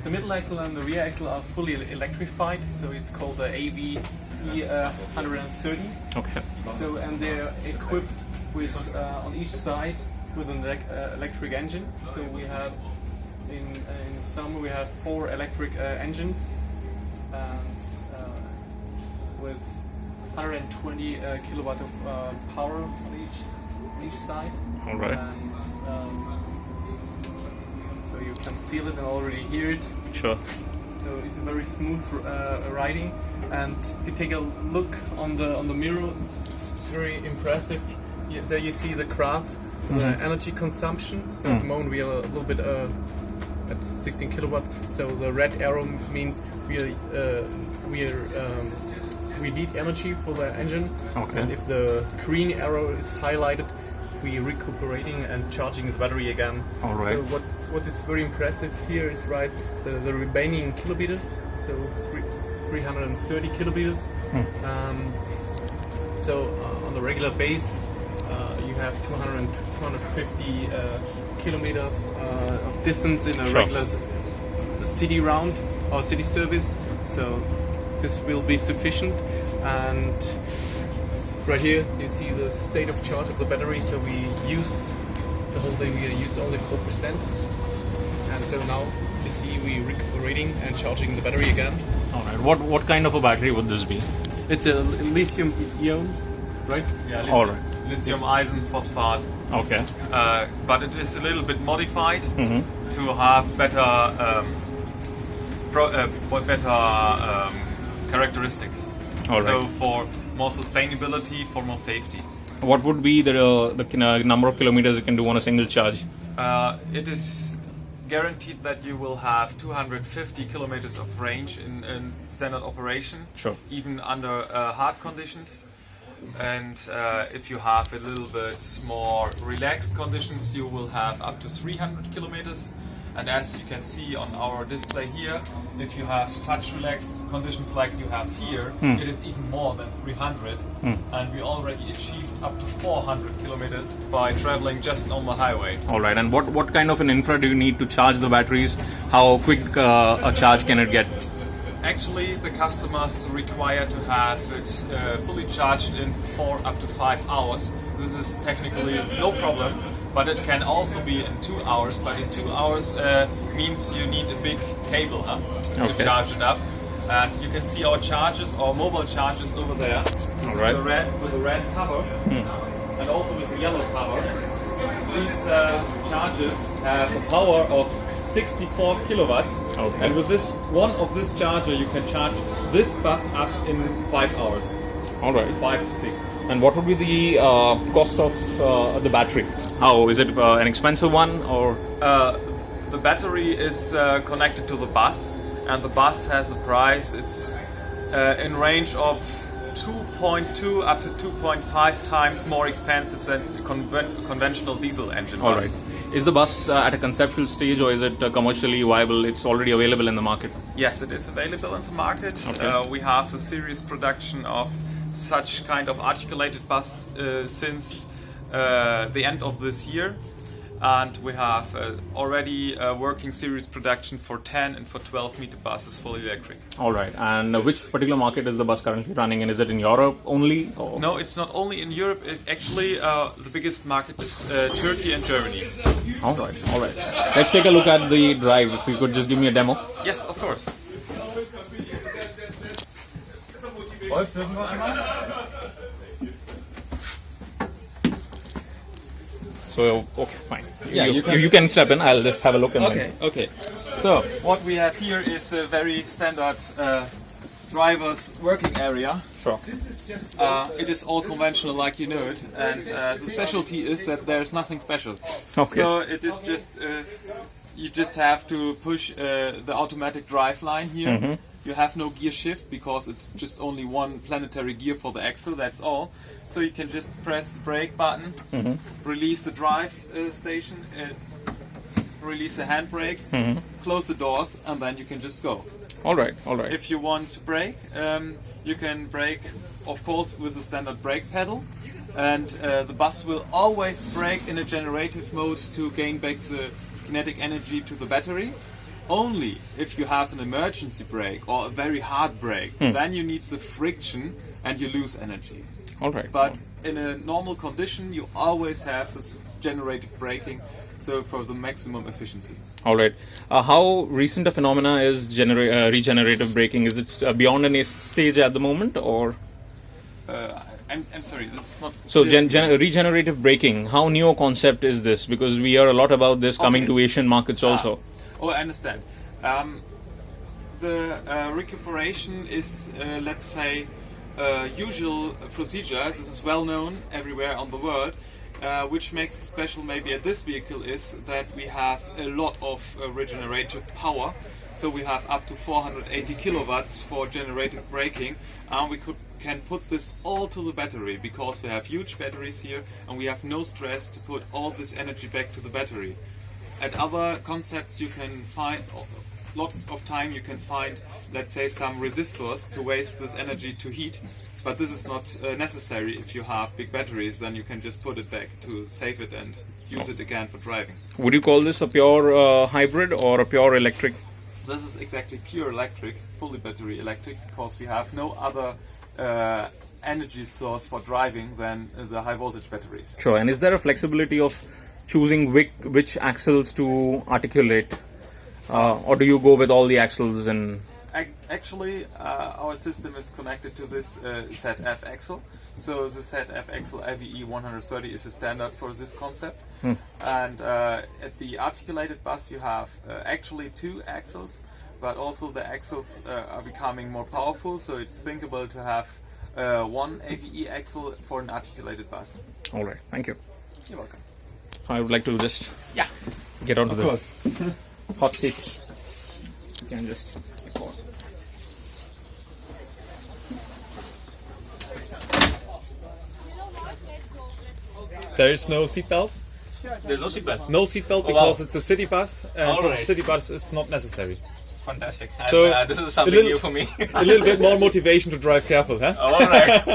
The middle axle and the rear axle are fully electrified, so it's called the AV 130. Okay. So, and they're equipped with on each side with an electric engine. So we have in summer we have 4 electric engines with 120 kilowatt of power on each side. All right. And, so you can feel it and already hear it. Sure. So it's a very smooth riding, and if you take a look on the mirror, it's very impressive. There you see the graph, the energy consumption. So at the moment we are a little bit at 16 kilowatt. So the red arrow means we need energy for the engine, Okay. and if the green arrow is highlighted, we recuperating and charging the battery again. All right. So what is very impressive here is the remaining kilometers, so 330 kilometers. So on the regular base, you have 250 kilometers of distance in a Sure. regular city round or city service. So this will be sufficient. And right here you see the state of charge of the battery. So we use the whole day, we used only 4%. And so now you see we recuperating and charging the battery again. All right. What kind of a battery would this be? It's a lithium ion, right? Yeah, All right. lithium iron phosphate. Okay. But it is a little bit modified to have better characteristics. All So right. for more sustainability, for more safety. What would be the number of kilometers you can do on a single charge? It is guaranteed that you will have 250 kilometers of range in standard operation, Sure. even under hard conditions. And if you have a little bit more relaxed conditions, you will have up to 300 kilometers. And as you can see on our display here, if you have such relaxed conditions like you have here, it is even more than 300. And we already achieved up to 400 kilometers by traveling just on the highway. All right. And what kind of an infra do you need to charge the batteries? How quick a charge can it get? Actually, the customers require to have it fully charged in 4 up to 5 hours. This is technically no problem, but it can also be in 2 hours. But in 2 hours means you need a big cable to Okay. charge it up. And you can see our chargers, our mobile chargers over there. All right. With a red cover and also with a yellow cover. These chargers have a power of 64 kilowatts, Okay. and with this charger you can charge this bus up in 5 hours. All right. 5 to 6. And what would be the cost of the battery? How is it an expensive one or? The battery is connected to the bus, and the bus has a price. It's in range of 2.2 up to 2.5 times more expensive than conventional diesel engine All bus. right. Is the bus at a conceptual stage or is it commercially viable? It's already available in the market. Yes, it is available in the market. Okay. We have the series production of such kind of articulated bus since the end of this year. And we have already working series production for 10 and for 12 meter buses fully electric. All right. And which particular market is the bus currently running in? Is it in Europe only? Or? No, it's not only in Europe. Actually, the biggest market is Turkey and Germany. All right. All right. Let's take a look at the drive. If you could just give me a demo. Yes, of course. So, okay, fine. Yeah, you can step in. I'll just have a look. And Okay. So what we have here is a very standard driver's working area. Sure. It is all conventional like you know it, and the specialty is that there is nothing special. Okay. So it is just you just have to push the automatic drive line here. You have no gear shift because it's just only one planetary gear for the axle, that's all. So you can just press the brake button, release the drive station, release the handbrake, close the doors, and then you can just go. All right. All right. If you want to brake, you can brake, of course, with a standard brake pedal. And the bus will always brake in a generative mode to gain back the kinetic energy to the battery. Only if you have an emergency brake or a very hard brake, then you need the friction and you lose energy. All right. But in a normal condition, you always have this generative braking, so for the maximum efficiency. All right. How recent a phenomena is regenerative braking? Is it beyond an stage at the moment, or? I'm sorry, this is not... So regenerative braking, how new a concept is this? Because we hear a lot about this coming to Asian markets also. Oh, I understand. The recuperation is, let's say, a usual procedure. This is well known everywhere on the world. Which makes it special maybe at this vehicle is that we have a lot of regenerative power. So we have up to 480 kilowatts for generative braking, and we can put this all to the battery because we have huge batteries here and we have no stress to put all this energy back to the battery. At other concepts you can find, a lot of time you can find, let's say, some resistors to waste this energy to heat. But this is not necessary. If you have big batteries, then you can just put it back to save it and use it again for driving. Would you call this a pure hybrid or a pure electric? This is exactly pure electric, fully battery electric, because we have no other energy source for driving than the high voltage batteries. Sure. And is there a flexibility of choosing which axles to articulate? Or do you go with all the axles and... Actually, our system is connected to this ZF axle. So the ZF axle AVE 130 is a standard for this concept. And at the articulated bus you have actually 2 axles, but also the axles are becoming more powerful, so it's thinkable to have 1 AVE axle for an articulated bus. All right, thank you. You're welcome. I would like to just get onto the hot seats. You can just... There is no seatbelt? There's no seatbelt? No seatbelt because it's a city bus, and for the city bus it's not necessary. Fantastic. So this is something new for me. A little bit more motivation to drive careful, huh? All right.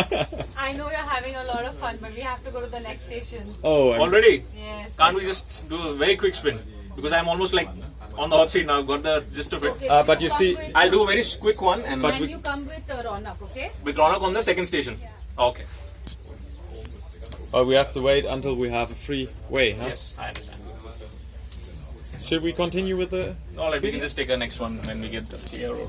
I know you're having a lot of fun, but we have to go to the next station. Oh, Already? Yes. Can't we just do a very quick spin? Because I'm almost like on the hot seat now, got the gist of it. Okay, but you see, I'll do a very quick one and you come with Ronak, okay? with Ronak on the second station. Okay. we have to wait until we have a free way, huh? Yes, I understand. Should we continue with the... All right, we can just take the next one when we get here. Or